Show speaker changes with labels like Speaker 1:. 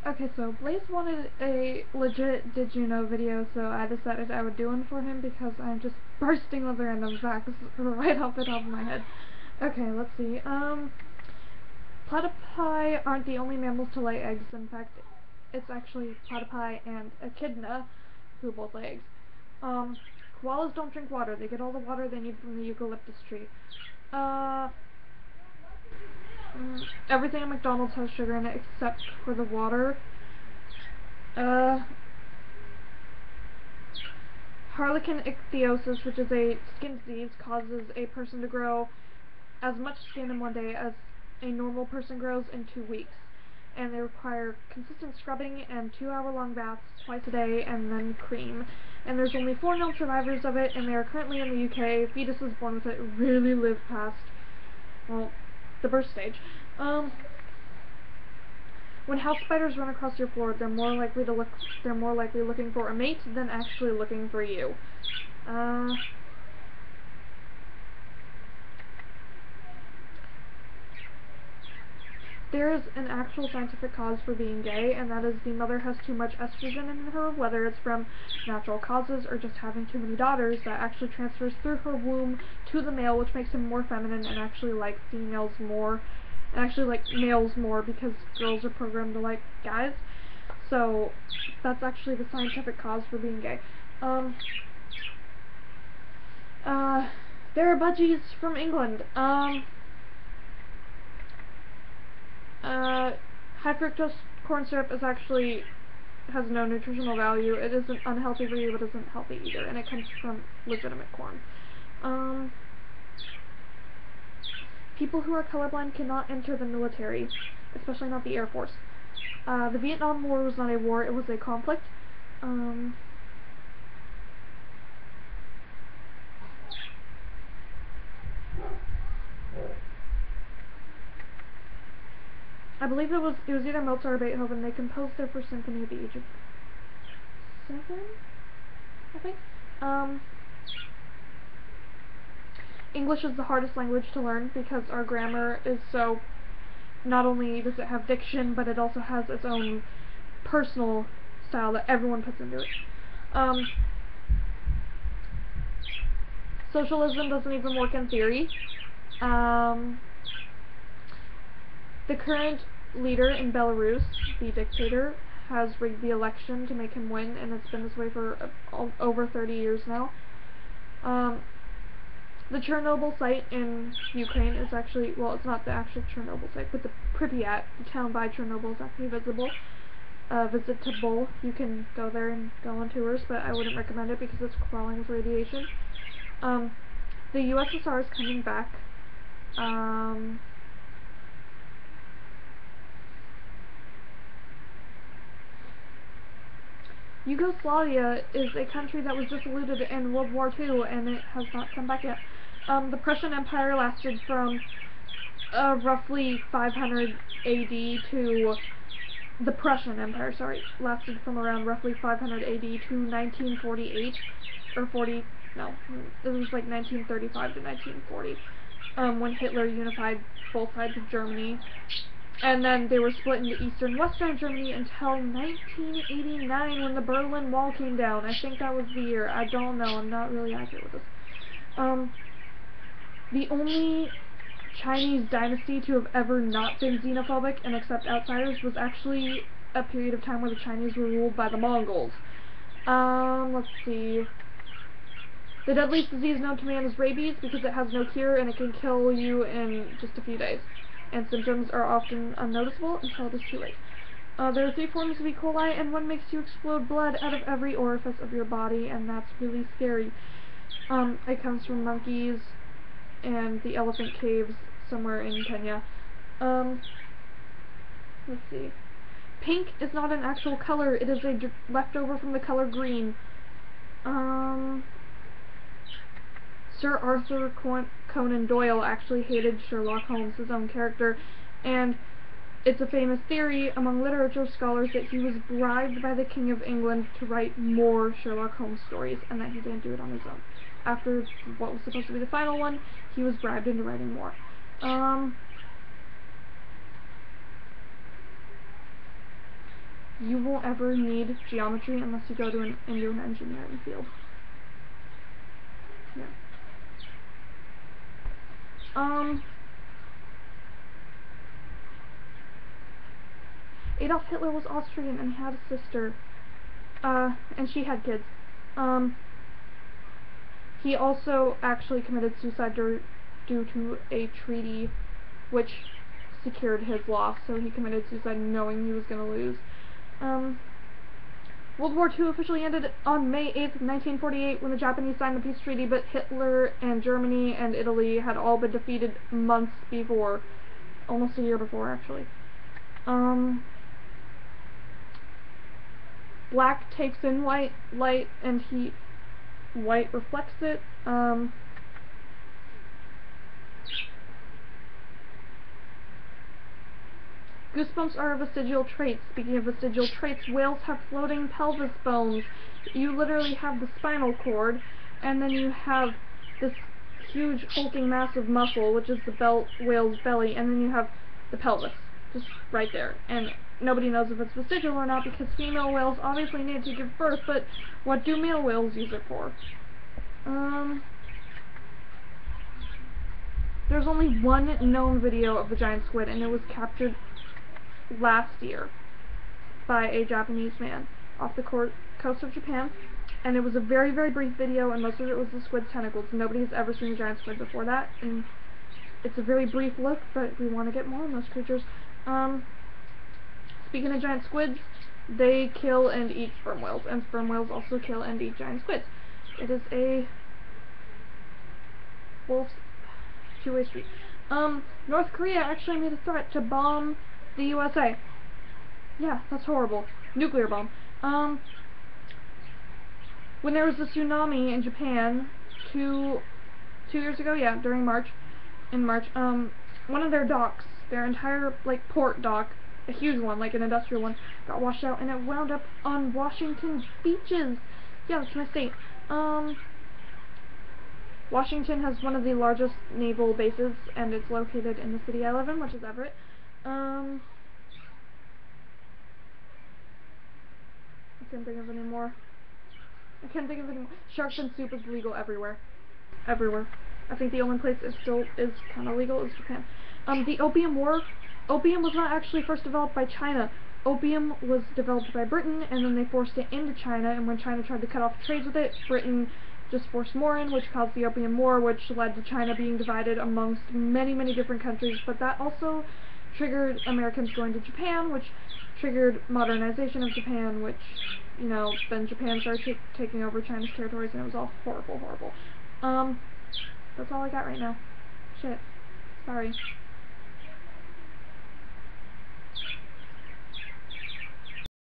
Speaker 1: Okay, so Blaze wanted a legit Did You Know video, so I decided I would do one for him because I'm just bursting with random facts right off the top of my head. Okay, let's see. Platypi aren't the only mammals to lay eggs. In fact, it's actually platypi and echidna who both lay eggs. Koalas don't drink water. They get all the water they need from the eucalyptus tree. Everything at McDonald's has sugar in it except for the water. Harlequin ichthyosis, which is a skin disease, causes a person to grow as much skin in one day as a normal person grows in 2 weeks. And they require consistent scrubbing and 2-hour-long baths twice a day, and then cream. And there's only 4 known survivors of it, and they are currently in the UK. Fetuses born with it really live past, well, the birth stage. When house spiders run across your floor, they're more likely looking for a mate than actually looking for you. There is an actual scientific cause for being gay, and that is the mother has too much estrogen in her, whether it's from natural causes or just having too many daughters, that actually transfers through her womb to the male, which makes him more feminine and actually like females more, and actually like males more, because girls are programmed to like guys. So that's actually the scientific cause for being gay. There are budgies from England. High fructose corn syrup has no nutritional value. It isn't unhealthy for you, but isn't healthy either, and it comes from legitimate corn. People who are colorblind cannot enter the military, especially not the Air Force. The Vietnam War was not a war, it was a conflict. I believe it was either Mozart or Beethoven. They composed their first symphony at the age of 7, I think. English is the hardest language to learn because our grammar is so, not only does it have diction, but it also has its own personal style that everyone puts into it. Socialism doesn't even work in theory. The current leader in Belarus, the dictator, has rigged the election to make him win, and it's been this way for over 30 years now. The Chernobyl site in Ukraine is actually, well, it's not the actual Chernobyl site, but the Pripyat, the town by Chernobyl, is actually visitable. You can go there and go on tours, but I wouldn't recommend it because it's crawling with radiation. The USSR is coming back. Yugoslavia is a country that was dissoluted in World War II, and it has not come back yet. The Prussian Empire lasted from roughly 500 AD to... The Prussian Empire, sorry, lasted from around roughly 500 AD to 1948, or 40, no, it was like 1935 to 1940, when Hitler unified both sides of Germany. And then they were split into Eastern and Western Germany until 1989 when the Berlin Wall came down. I think that was the year. I don't know. I'm not really accurate with this. The only Chinese dynasty to have ever not been xenophobic and accept outsiders was actually a period of time where the Chinese were ruled by the Mongols. Let's see. The deadliest disease known to man is rabies because it has no cure and it can kill you in just a few days. And symptoms are often unnoticeable until it is too late. There are 3 forms of E. coli, and one makes you explode blood out of every orifice of your body, and that's really scary. It comes from monkeys and the elephant caves somewhere in Kenya. Let's see. Pink is not an actual color, it is a leftover from the color green. Sir Arthur Conan Doyle actually hated Sherlock Holmes, his own character, and it's a famous theory among literature scholars that he was bribed by the King of England to write more Sherlock Holmes stories, and that he didn't do it on his own. After what was supposed to be the final one, he was bribed into writing more. you won't ever need geometry unless you go to into an engineering field. Yeah. Adolf Hitler was Austrian and had a sister, and she had kids. He also actually committed suicide due to a treaty which secured his loss, so he committed suicide knowing he was going to lose. World War II officially ended on May 8th, 1948 when the Japanese signed the peace treaty, but Hitler and Germany and Italy had all been defeated months before. Almost a year before, actually. Black takes in light, and white reflects it. Goosebumps are a vestigial trait. Speaking of vestigial traits, whales have floating pelvis bones. You literally have the spinal cord, and then you have this huge hulking massive muscle, which is the whale's belly, and then you have the pelvis, just right there. And nobody knows if it's vestigial or not, because female whales obviously need to give birth, but what do male whales use it for? There's only one known video of the giant squid, and it was captured last year by a Japanese man off the coast of Japan, and it was a very, very brief video, and most of it was the squid's tentacles. Nobody has ever seen a giant squid before that, and it's a very brief look, but we want to get more on those creatures. Speaking of giant squids, they kill and eat sperm whales, and sperm whales also kill and eat giant squids. It is a two-way street. North Korea actually made a threat to bomb the USA. Yeah, that's horrible. Nuclear bomb. When there was a tsunami in Japan 2 years ago, yeah, in March, one of their docks, their entire, like, port dock, a huge one, like an industrial one, got washed out, and it wound up on Washington's beaches. Yeah, that's my state. Washington has one of the largest naval bases, and it's located in the city I live in, which is Everett. I can't think of any more. Sharks and soup is legal everywhere. Everywhere. I think the only place it still is kind of legal is Japan. The Opium War. Opium was not actually first developed by China. Opium was developed by Britain, and then they forced it into China, and when China tried to cut off trade with it, Britain just forced more in, which caused the Opium War, which led to China being divided amongst many, many different countries, but that also triggered Americans going to Japan, which triggered modernization of Japan, which, you know, then Japan started taking over China's territories, and it was all horrible, horrible. That's all I got right now. Shit. Sorry.